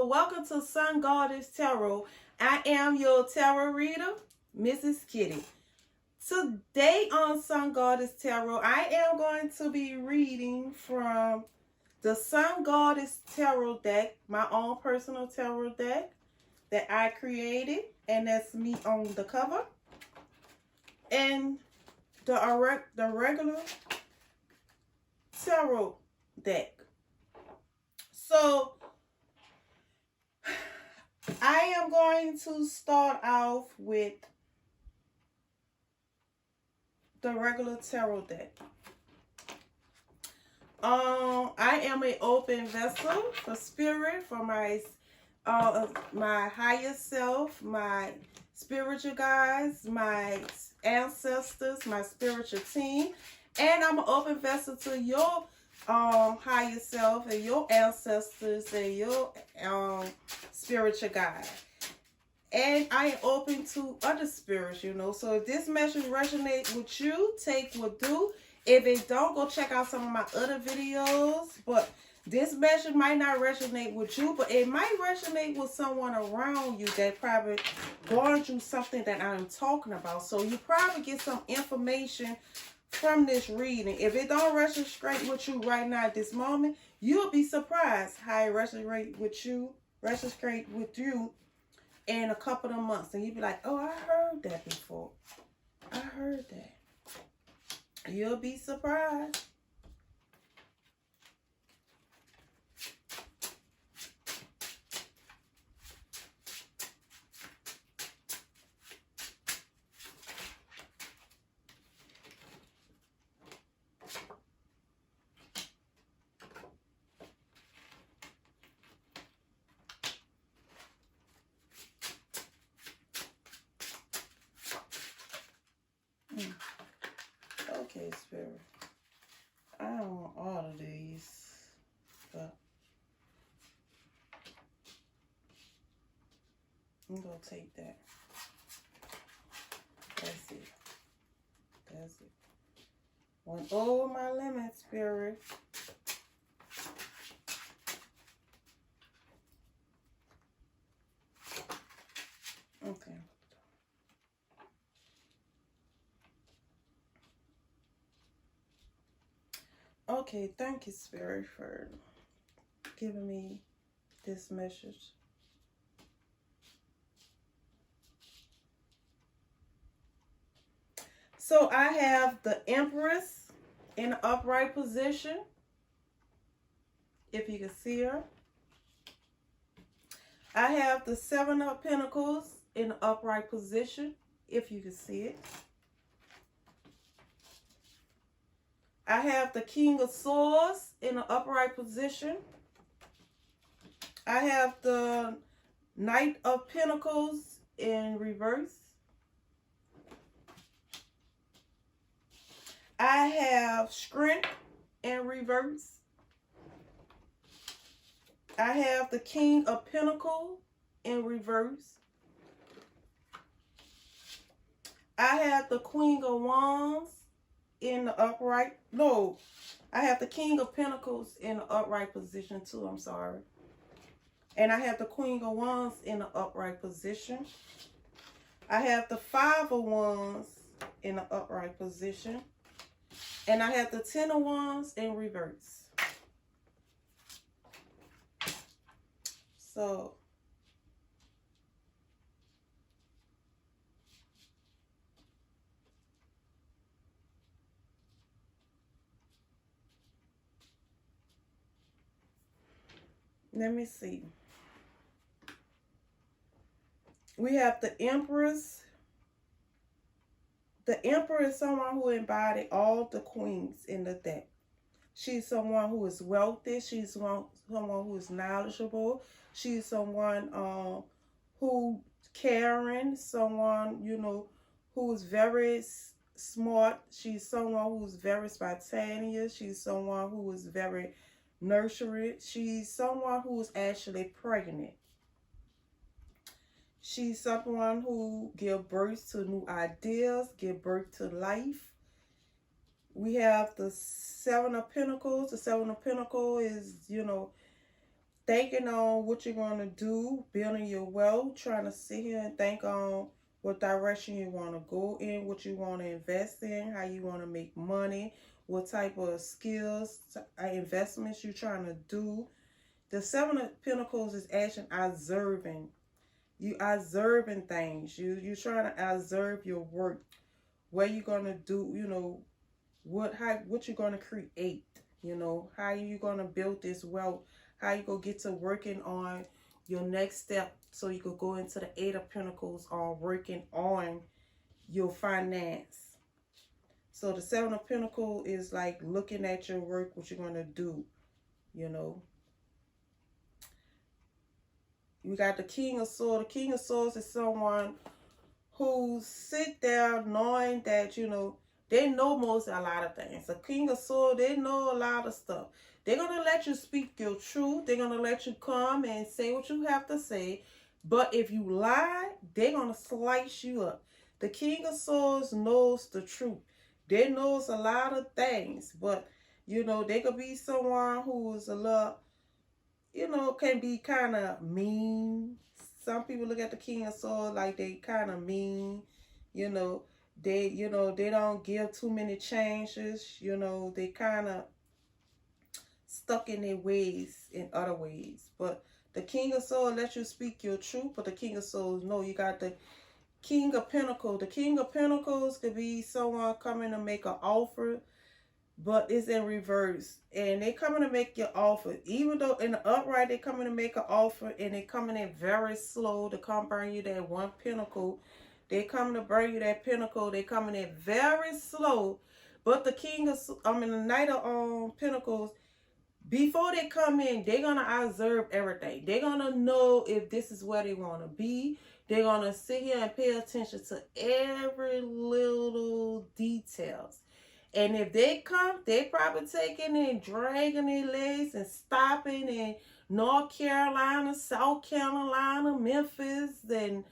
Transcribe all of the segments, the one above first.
welcome to Sun Goddess Tarot. I am your tarot reader, Mrs. Kitty. Today on Sun Goddess Tarot, I am going to be reading from the Sun Goddess Tarot deck, my own personal tarot deck that I created, and that's me on the cover, and the regular tarot deck. So I am going to start off with the regular tarot deck. I am an open vessel for spirit, for my higher self, my spiritual guides, my ancestors, my spiritual team, and I'm an open vessel to your higher self and your ancestors and your spiritual guide. And I am open to other spirits, So if this message resonates with you, take what do. If it don't, go check out some of my other videos. But this message might not resonate with you, but it might resonate with someone around you that probably going through something that I'm talking about. So you probably get some information from this reading. If it don't resonate with you right now at this moment, you'll be surprised how it resonates with you in a couple of months. And you'll be like, oh, I heard that before. I heard that. You'll be surprised. Okay, Spirit. I don't want all of these, but I'm going to take that. That's it. That's it. Went over my limit, Spirit. Okay. Okay, thank you, Spirit, for giving me this message. So I have the Empress in the upright position, if you can see her. I have the Seven of Pentacles in the upright position, if you can see it. I have the King of Swords in the upright position. I have the Knight of Pentacles in reverse. I have Strength in reverse. I have the King of Pentacles in reverse. I have the Queen of Wands in the upright. No, I have the King of Pentacles in the upright position too. I'm sorry. And I have the Queen of Wands in the upright position. I have the Five of Wands in the upright position. And I have the Ten of Wands in reverse. So let me see. We have the Empress. The Emperor is someone who embodied all the queens in the deck. She's someone who is wealthy. She's someone who is knowledgeable. She's someone who caring. Someone, who is very smart. She's someone who's very spontaneous. She's someone who is very nurturing. She's someone who is actually pregnant. She's someone who gives birth to new ideas, give birth to life. We have the Seven of Pentacles. The Seven of Pentacles is, thinking on what you're going to do, building your wealth, trying to sit here and think on what direction you want to go in, what you want to invest in, how you want to make money, what type of skills, investments you're trying to do. The Seven of Pentacles is actually observing. You observing things. You're trying to observe your work. What you're gonna do, what you're gonna create, how you gonna build this wealth, how you gonna get to working on your next step so you could go into the Eight of Pentacles on working on your finance. So the Seven of Pentacles is like looking at your work, what you're gonna do, We got the King of Swords. The King of Swords is someone who sit there knowing that, they know a lot of things. The King of Swords, they know a lot of stuff. They're going to let you speak your truth. They're going to let you come and say what you have to say. But if you lie, they're going to slice you up. The King of Swords knows the truth. They knows a lot of things. But, they could be someone who is a little, can be kind of mean. Some people look at the King of Swords like they kind of mean. They don't give too many chances. They kind of stuck in their ways in other ways. But the King of Swords lets you speak your truth. But the King of Swords, no, you got the King of Pentacles. The King of Pentacles could be someone coming to make an offer, but it's in reverse. And they coming to make your offer. Even though in the upright, they coming to make an offer, and they coming in very slow to come bring you that one pentacle. They coming to bring you that pentacle. They coming in very slow. But the the Knight of Pentacles, before they come in, they're going to observe everything. They're going to know if this is where they want to be. They're going to sit here and pay attention to every little details. And if they come, they probably taking and dragging their legs and stopping in North Carolina, South Carolina, Memphis, and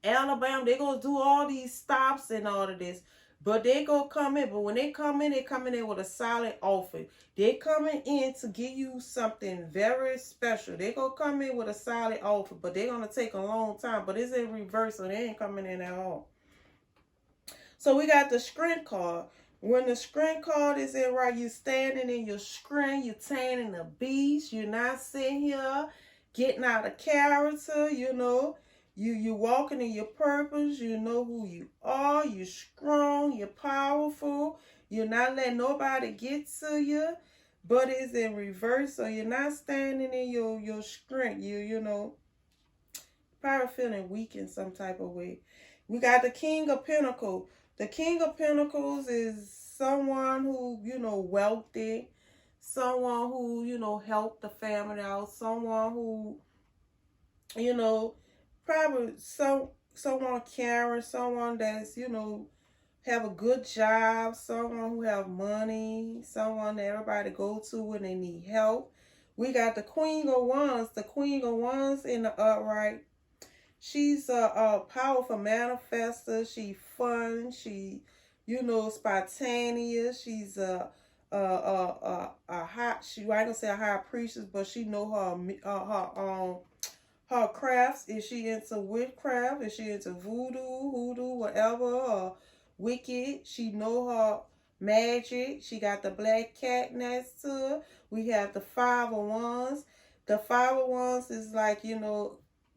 Alabama. They going to do all these stops and all of this. But they go come in. But when they come in with a solid offer. They coming in to give you something very special. They go come in with a solid offer. But they're going to take a long time. But it's in reverse, so they ain't coming in at all. So we got the Strength card. When the Strength card is in right, you're standing in your strength, you're taming the beast, you're not sitting here getting out of character, you're walking in your purpose, you know who you are, you're strong, you're powerful, you're not letting nobody get to you, but it's in reverse, so you're not standing in your strength, probably feeling weak in some type of way. We got the King of Pentacles. The King of Pentacles is someone who, wealthy, someone who, helped the family out, someone who, probably someone caring, someone that's, have a good job, someone who have money, someone that everybody go to when they need help. We got the Queen of Wands. The Queen of Wands in the upright. She's a powerful manifester. She fun. She, spontaneous. She's a high. I ain't gonna say a high priestess, but she know her crafts. Is she into witchcraft? Is she into hoodoo, whatever? Wicked. She know her magic. She got the black cat next to her. We have the Five of Wands. The Five of Wands is like,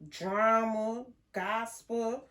drama, gospel,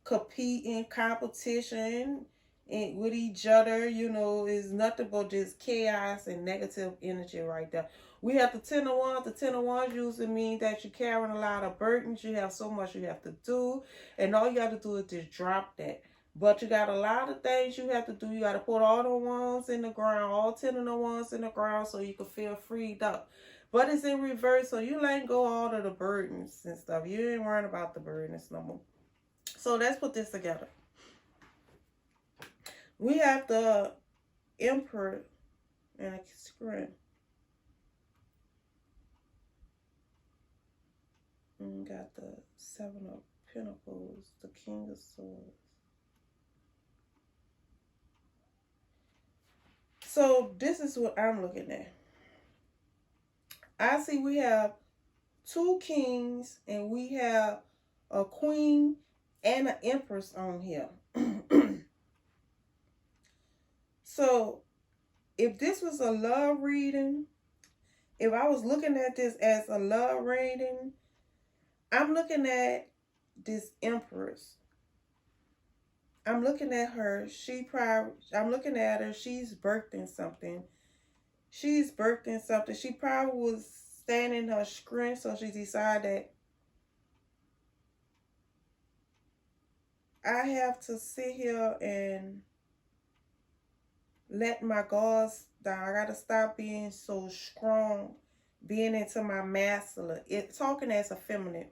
competing, competition and with each other, is nothing but just chaos and negative energy right there. We have the Ten of Wands. The Ten of Wands usually means that you're carrying a lot of burdens. You have so much you have to do, and all you have to do is just drop that. But you got a lot of things you have to do. You got to put all the wands in the ground, all 10 of the wands in the ground, so you can feel freed up. But it's in reverse, so you letting go all of the burdens and stuff. You ain't worrying about the burdens no more. So let's put this together. We have the Emperor and a screen. And we got the Seven of Pentacles, the King of Swords. So this is what I'm looking at. I see we have two kings and we have a queen and an empress on here. So if this was a love reading, if I was looking at this as a love reading, I'm looking at this empress. I'm looking at her. I'm looking at her. She's birthing something. She's birthing something. She probably was standing her strength, so she decided that I have to sit here and let my guards down. I gotta stop being so strong, being into my masculine. Talking as a feminine.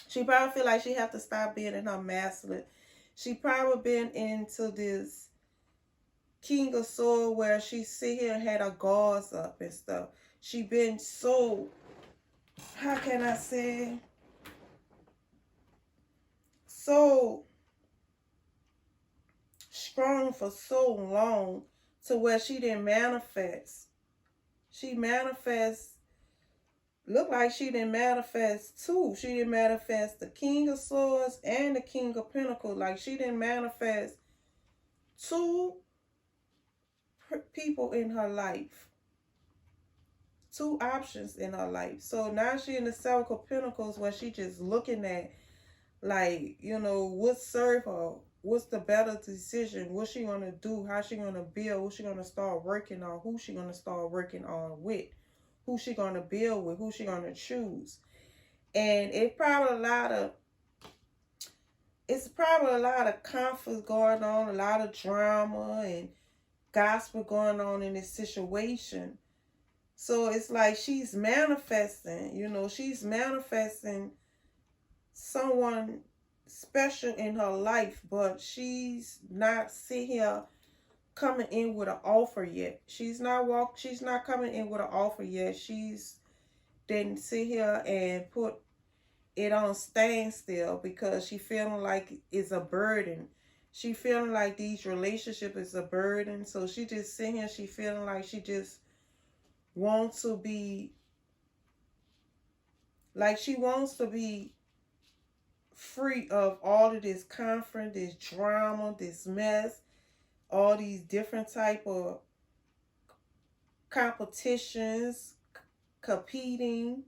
She probably feel like she have to stop being in her masculine. She probably been into this King of Swords where she sit here and had her guards up and stuff. She been so, how can I say, so strong for so long to where she didn't manifest. She manifests, look like she didn't manifest two. She didn't manifest the King of Swords and the King of Pentacles. Like she didn't manifest two people in her life. Two options in her life. So now she in the Seven of Pentacles where she just looking at, like, you know, what serve her, what's the better decision, what she gonna do, how she gonna build, what she gonna start working on, who she gonna start working on with, who she gonna build with, who she gonna choose. And it's probably a lot of conflict going on, a lot of drama and gospel going on in this situation. So it's like she's manifesting, you know, she's manifesting someone special in her life, but she's not sitting here coming in with an offer yet. She's not coming in with an offer yet. She's didn't sit here and put it on standstill because she feeling like it's a burden. She feeling like these relationships is a burden. So she just sitting here, she feeling like she just wants to be, like she wants to be free of all of this conflict, this drama, this mess, all these different type of competitions, competing,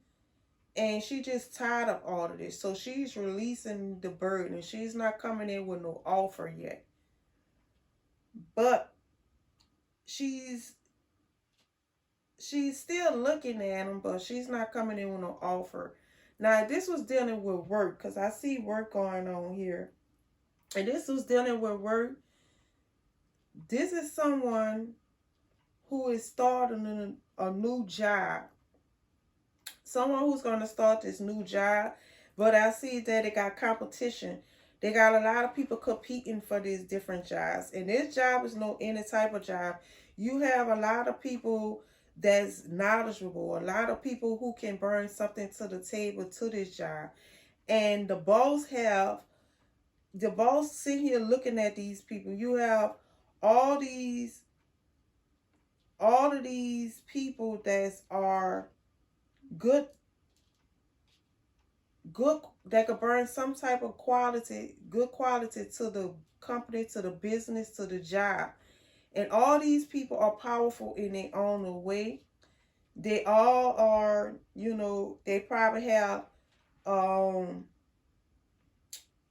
and she just tired of all of this. So she's releasing the burden. She's not coming in with no offer yet, but she's still looking at him, but she's not coming in with no offer. Now, this was dealing with work, because I see work going on here. And this was dealing with work. This is someone who is starting a new job. Someone who's going to start this new job. But I see that they got competition. They got a lot of people competing for these different jobs. And this job is no any type of job. You have a lot of people that's knowledgeable, a lot of people who can bring something to the table to this job. And the boss sitting here looking at these people. You have all of these people that are good, that could bring some type of good quality to the company, to the business, to the job. And all these people are powerful in their own way. They all are, you know, they probably have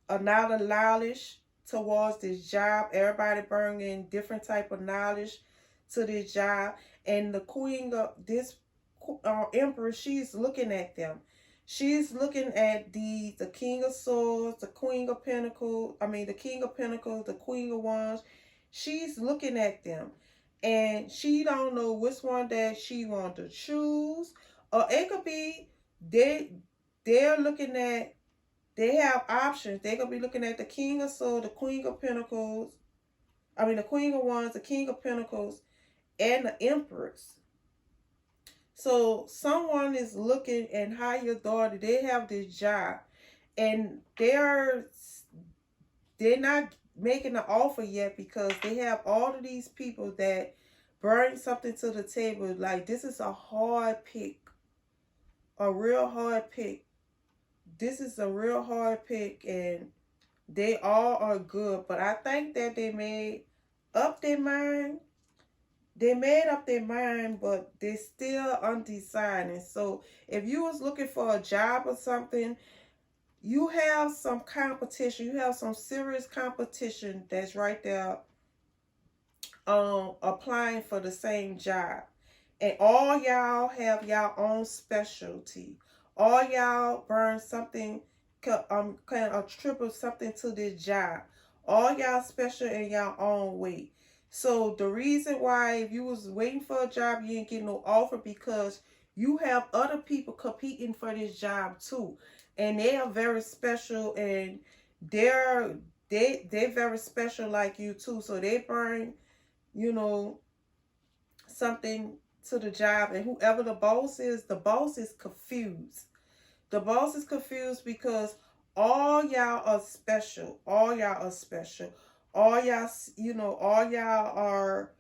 another knowledge towards this job. Everybody bringing different type of knowledge to this job. And the queen of this emperor, she's looking at them. She's looking at the King of Swords, the Queen of Pentacles, the King of Pentacles, the Queen of Wands. She's looking at them. And she don't know which one that she want to choose. Or it could be they're looking at, they have options. They could be looking at the King of Swords, the Queen of Pentacles, the Queen of Wands, the King of Pentacles, and the Empress. So someone is looking and hire daughter. They have this job, and they're not making an offer yet because they have all of these people that bring something to the table. Like, this is a hard pick. a real hard pick. This is a real hard pick, and they all are good. But I think that they made up their mind. They made up their mind, but they're still undecided. So if you was looking for a job or something, you have some competition. You have some serious competition that's right there applying for the same job. And all y'all have y'all own specialty. All y'all burn something, kind of triple something to this job. All y'all special in y'all own way. So the reason why if you was waiting for a job, you didn't get no offer because you have other people competing for this job too. And they are very special, and they're very special like you too. So they burn, you know, something to the job, and whoever the boss is confused. The boss is confused because all y'all are special. All y'all are special. All y'all, all y'all are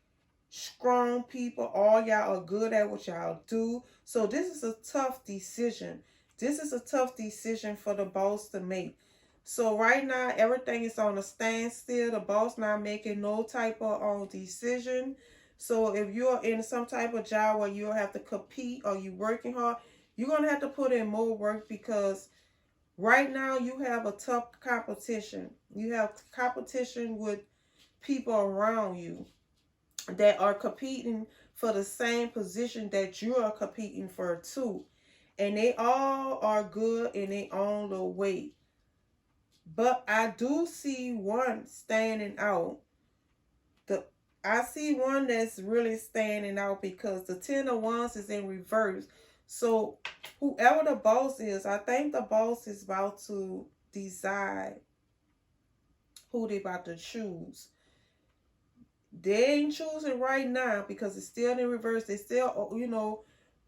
strong people. All y'all are good at what y'all do. So this is a tough decision. This is a tough decision for the boss to make. So right now, everything is on a standstill. The boss not making no type of decision. So if you're in some type of job where you'll have to compete or you working hard, you're going to have to put in more work because right now you have a tough competition. You have competition with people around you that are competing for the same position that you are competing for too. And they all are good in their own little way. But I do see one standing out. I see one that's really standing out because the 10 of Wands is in reverse. So whoever the boss is, I think the boss is about to decide who they about to choose. They ain't choosing right now because it's still in reverse. They still,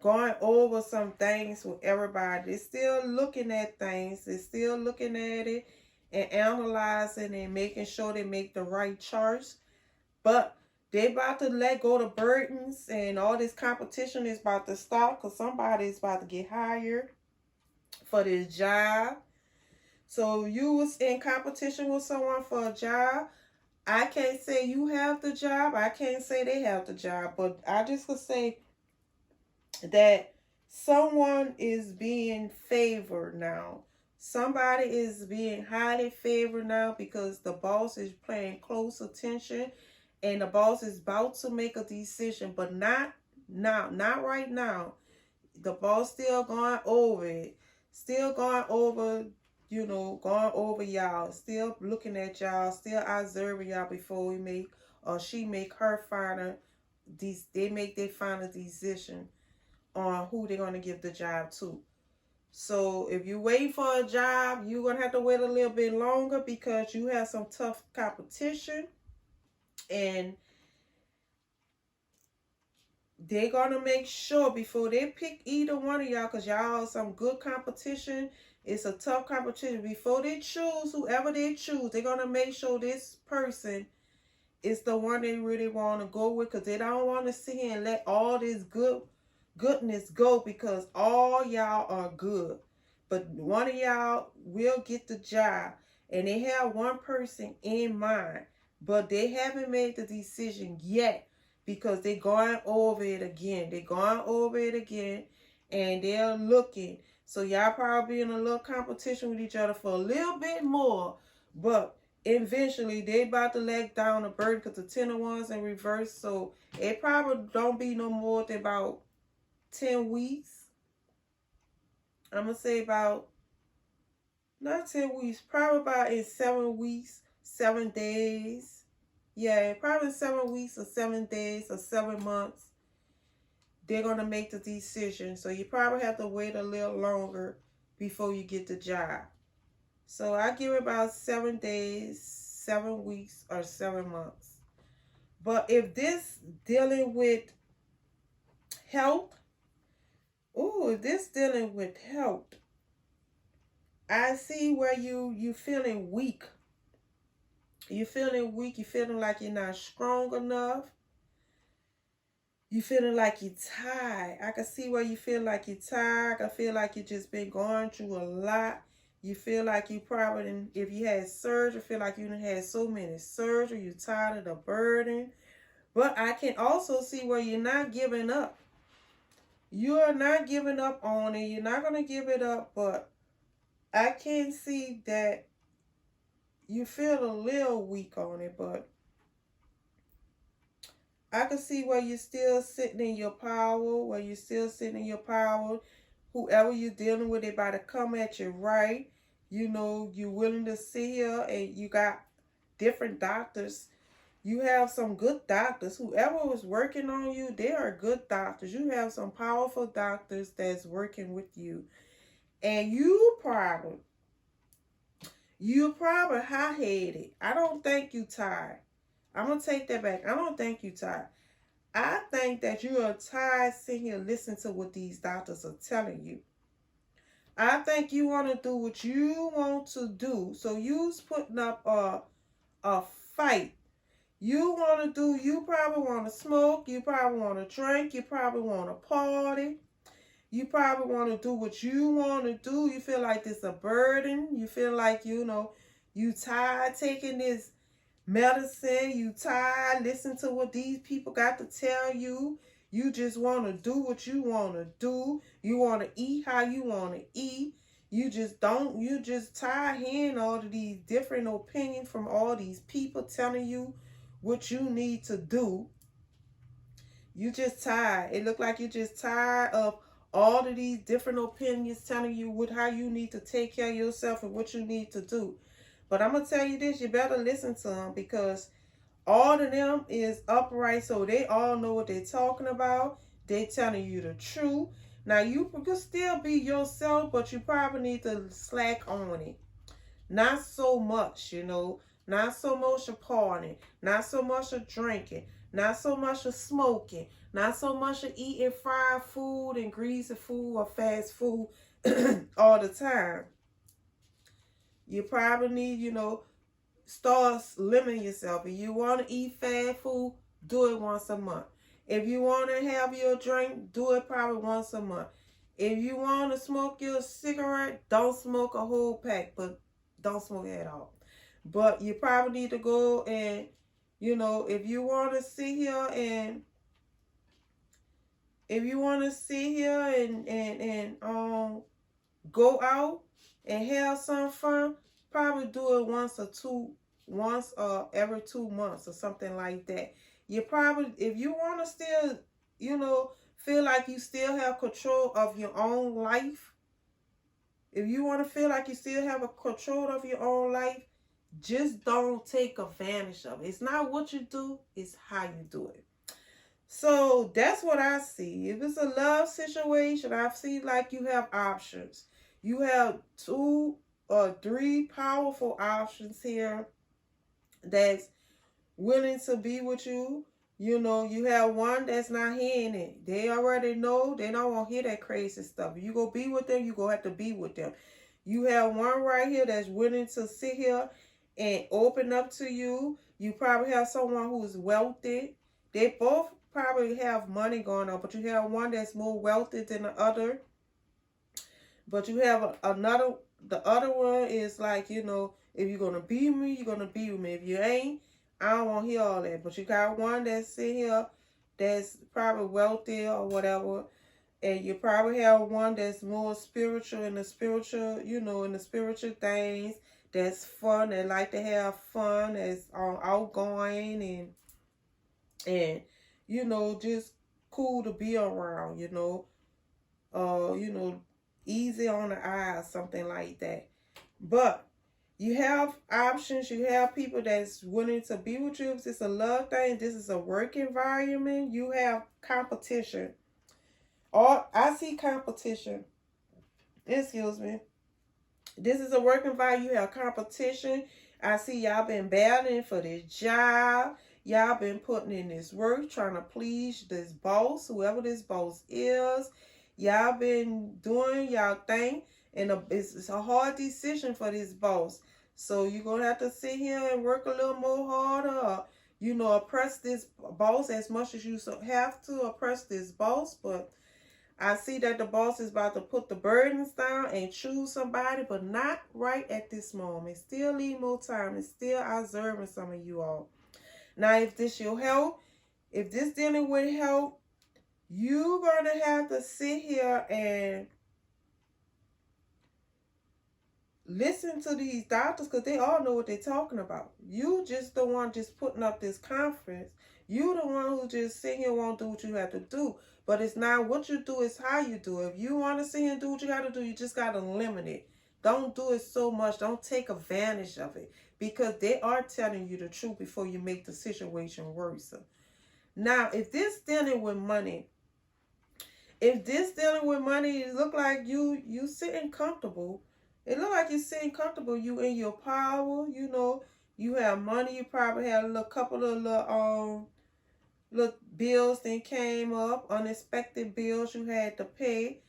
going over some things with everybody. They're still looking at things. They're still looking at it and analyzing and making sure they make the right choice. But they about to let go the burdens, and all this competition is about to stop because somebody is about to get hired for this job. So you was in competition with someone for a job. I can't say you have the job. I can't say they have the job. But I just could say that someone is being favored now. Somebody is being highly favored now because the boss is paying close attention. And the boss is about to make a decision, but not now, not right now. The boss still going over it. Still going over, going over y'all. Still looking at y'all. Still observing y'all before we make, or she make her final, they make their final decision on who they're going to give the job to. So if you wait for a job, you're going to have to wait a little bit longer because you have some tough competition. And they're going to make sure before they pick either one of y'all, because y'all some good competition. It's a tough competition. Before they choose, whoever they choose, they're going to make sure this person is the one they really want to go with, because they don't want to sit here and let all this goodness go, because all y'all are good. But one of y'all will get the job, and they have one person in mind, but they haven't made the decision yet because they're going over it again. They're going over it again, and they're looking. So y'all probably in a little competition with each other for a little bit more, but eventually they about to let down the burden because the 10 of Wands in reverse. So it probably don't be no more than about 10 weeks. I'm going to say about, not 10 weeks, probably about in 7 weeks, 7 days. Yeah, probably 7 weeks or 7 days or 7 months. They're going to make the decision. So you probably have to wait a little longer before you get the job. So I give it about 7 days, 7 weeks, or 7 months. But if this dealing with health, if this dealing with health, I see where you feeling weak. You're feeling weak. You're feeling like you're not strong enough. You feeling like you're tired. I can see where you feel like you're tired. I feel like you just been going through a lot. You feel like you probably, if you had surgery, feel like you done had so many surgery. You're tired of the burden. But I can also see where you're not giving up. You are not giving up on it. You're not going to give it up. But I can see that you feel a little weak on it. But I can see where you're still sitting in your power, where you're still sitting in your power. Whoever you're dealing with, they about to come at you right. You know, you're willing to sit here and you got different doctors. You have some good doctors. Whoever was working on you, they are good doctors. You have some powerful doctors that's working with you. And you're probably high-headed. I don't think you tired. I'm going to take that back. I don't think you tired. I think that you are tired sitting here listening to what these doctors are telling you. I think you want to do what you want to do. So you's putting up a fight. You probably want to smoke. You probably want to drink. You probably want to party. You probably want to do what you want to do. You feel like it's a burden. You feel like, you tired taking this medicine. You tired listening to what these people got to tell you. You just want to do what you want to do. You want to eat how you want to eat. You just tired hearing all of these different opinions from all these people telling you what you need to do. You just tired. It look like you're just tired of all of these different opinions telling you how you need to take care of yourself and what you need to do. But I'm going to tell you this, you better listen to them, because all of them is upright, so they all know what they're talking about. They telling you the truth. Now, you can still be yourself, but you probably need to slack on it. Not so much, Not so much of partying. Not so much of drinking. Not so much of smoking. Not so much of eating fried food and greasy food or fast food all the time. You probably need, start limiting yourself. If you want to eat fast food, do it once a month. If you want to have your drink, do it probably once a month. If you want to smoke your cigarette, don't smoke a whole pack, but don't smoke at all. But you probably need to go and, if you want to sit here and go out and have some fun, probably do it once or every 2 months or something like that. You probably, if you want to still, feel like you still have control of your own life, if you want to feel like you still have a control of your own life, just don't take advantage of it. It's not what you do, it's how you do it. So that's what I see. If it's a love situation, I see like you have options. You have 2 or 3 powerful options here that's willing to be with you. You have one that's not hearing it. They already know. They don't want to hear that crazy stuff. If you go be with them, you go have to be with them. You have one right here that's willing to sit here and open up to you. You probably have someone who's wealthy. They both probably have money going on, but you have one that's more wealthy than the other. But you have the other one is like, if you're going to be with me, you're going to be with me. If you ain't, I don't want to hear all that. But you got one that's sitting here that's probably wealthy or whatever. And you probably have one that's more spiritual in the spiritual, in the spiritual things. That's fun. They like to have fun. That's outgoing and just cool to be around, easy on the eyes, something like that. But you have options. You have people that's willing to be with you. If it's a love thing, this is a work environment. You have competition. Or I see competition. Excuse me. This is a work environment. You have competition. I see y'all been battling for this job. Y'all been putting in this work, trying to please this boss, whoever this boss is. Y'all been doing y'all thing, and it's a hard decision for this boss. So you're going to have to sit here and work a little more harder. Or you know, oppress this boss as much as you have to oppress this boss. But I see that the boss is about to put the burdens down and choose somebody, but not right at this moment. Still need more time and still observing some of you all. Now, if this your help, if this dealing with help, you're going to have to sit here and listen to these doctors, because they all know what they're talking about. You just the one just putting up this conference. You the one who just sit here and won't do what you have to do. But it's not what you do, it's how you do it. If you want to sit here and do what you got to do, you just got to limit it. Don't do it so much. Don't take advantage of it, because they are telling you the truth before you make the situation worse. Now, if this dealing with money, it look like you sitting comfortable. It look like you're sitting comfortable. You in your power, you know. You have money. You probably had a couple of little bills that came up, unexpected bills you had to pay.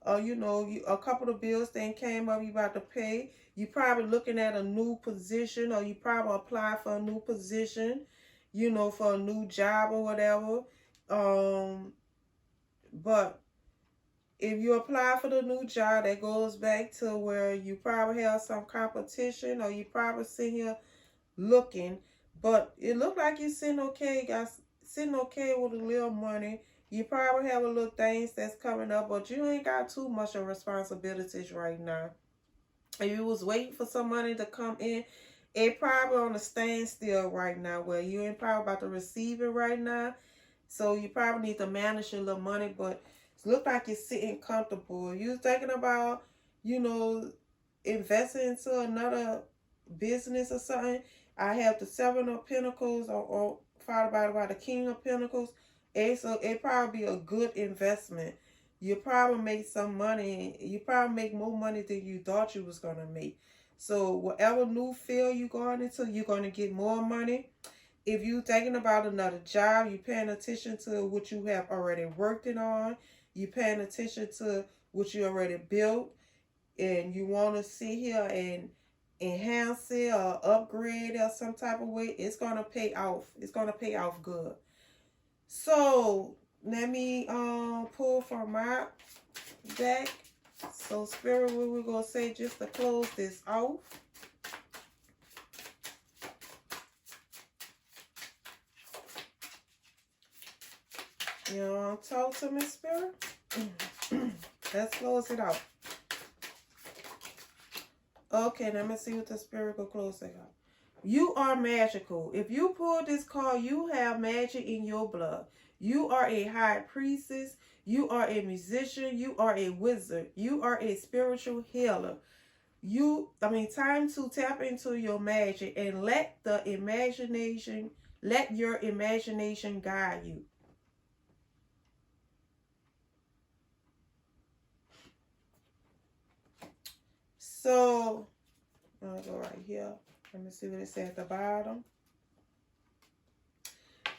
You know, a couple of bills that came up you about to pay. You probably looking at a new position, or you probably apply for a new position, you know, for a new job or whatever. But if you apply for the new job, that goes back to where you probably have some competition, or you probably sit here looking. But it look like you're sitting okay, guys. Sitting okay with a little money. You probably have a little things that's coming up, but you ain't got too much of responsibilities right now. If you was waiting for some money to come in, it probably on a standstill right now, where you ain't probably about to receive it right now. So you probably need to manage your little money, but it look like you're sitting comfortable. You're thinking about, you know, investing into another business or something. I have the Seven of Pentacles, or followed by the King of Pentacles. It probably be a good investment. You probably make some money. You probably make more money than you thought you was going to make. So whatever new field you're going into, you're going to get more money. If you're thinking about another job, you're paying attention to what you have already worked on. You're paying attention to what you already built. And you want to sit here and enhance it or upgrade it or some type of way, it's going to pay off. It's going to pay off good. So let me pull from my deck. So Spirit, what we're going to say just to close this off. You know, talk to me, Spirit. Let's close it out. Okay, let me see what the Spirit will close it out. You are magical. If you pull this card, you have magic in your blood. You are a high priestess. You are a musician. You are a wizard. You are a spiritual healer. Time to tap into your magic and let your imagination guide you. So, I'm going to go right here. Let me see what it says at the bottom.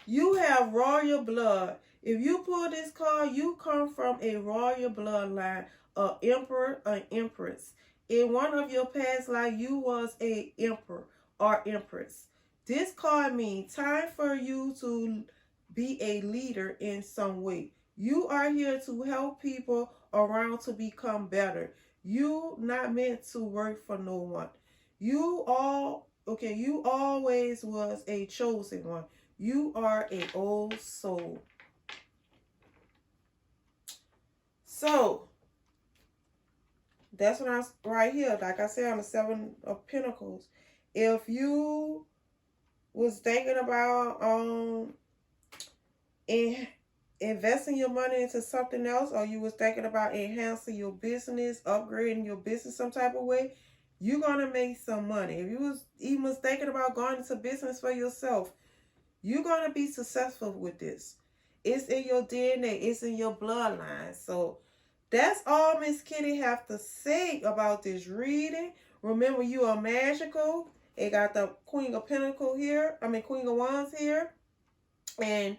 You have royal blood. If you pull this card, you come from a royal bloodline, an emperor, an empress. In one of your past life, you was a emperor or empress. This card means time for you to be a leader in some way. You are here to help people around to become better. You not meant to work for no one. You always was a chosen one. You are an old soul. So that's what I'm right here. Like I said, I'm a Seven of Pentacles. If you was thinking about investing your money into something else, or you was thinking about enhancing your business, upgrading your business some type of way, you're going to make some money. If you was even thinking about going into business for yourself, you're going to be successful with this. It's in your DNA. It's in your bloodline. So that's all Miss Kitty have to say about this reading. Remember, you are magical. It got the Queen of Pentacles here. Queen of Wands here. And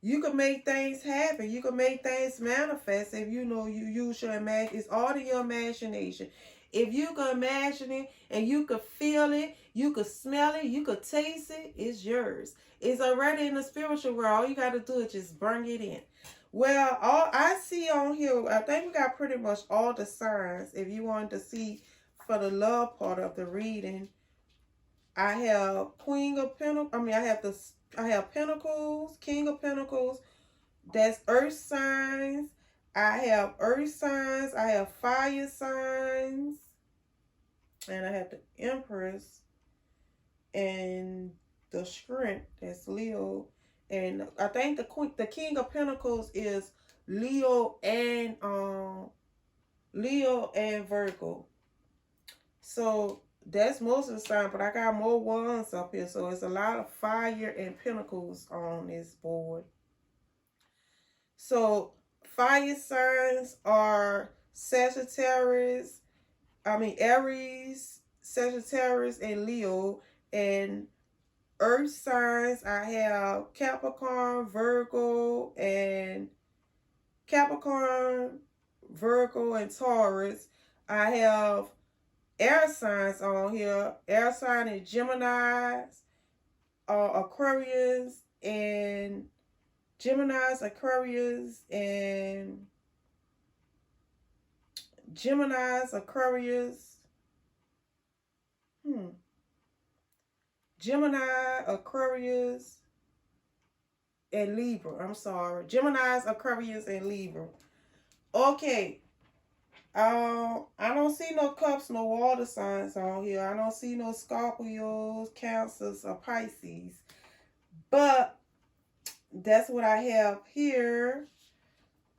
You can make things happen. You can make things manifest if you know you use your imagination. It's all in your imagination. If you can imagine it and you can feel it, you can smell it, you can taste it, it's yours. It's already in the spiritual world. All you got to do is just bring it in. Well, all I see on here, I think we got pretty much all the signs. If you wanted to see for the love part of the reading, I have Queen of Pentacles. I have Pentacles, King of Pentacles. That's earth signs. I have earth signs. I have fire signs. And I have the Empress and the Strength. That's Leo. And I think the King of Pentacles is Leo and Virgo. So that's most of the sign, but I got more ones up here. So it's a lot of fire and pentacles on this board. So fire signs are Aries, Sagittarius, and Leo. And earth signs, I have Capricorn, Virgo, and Taurus. I have air signs on here. Air sign is Geminis, Aquarius, and Geminis, Aquarius, and Geminis, Aquarius. Gemini, Aquarius, and Libra. I'm sorry. Geminis, Aquarius, and Libra. Okay. I don't see no cups, no water signs on here. I don't see no Scorpios, Cancers, or Pisces. But that's what I have here.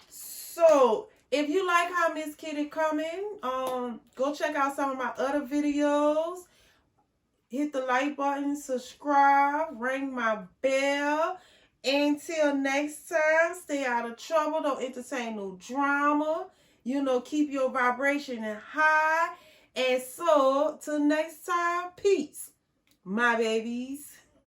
So if you like how Miss Kitty coming, go check out some of my other videos. Hit the like button, subscribe, ring my bell. Until next time, stay out of trouble. Don't entertain no drama. Keep your vibration high. And so, till next time, peace, my babies.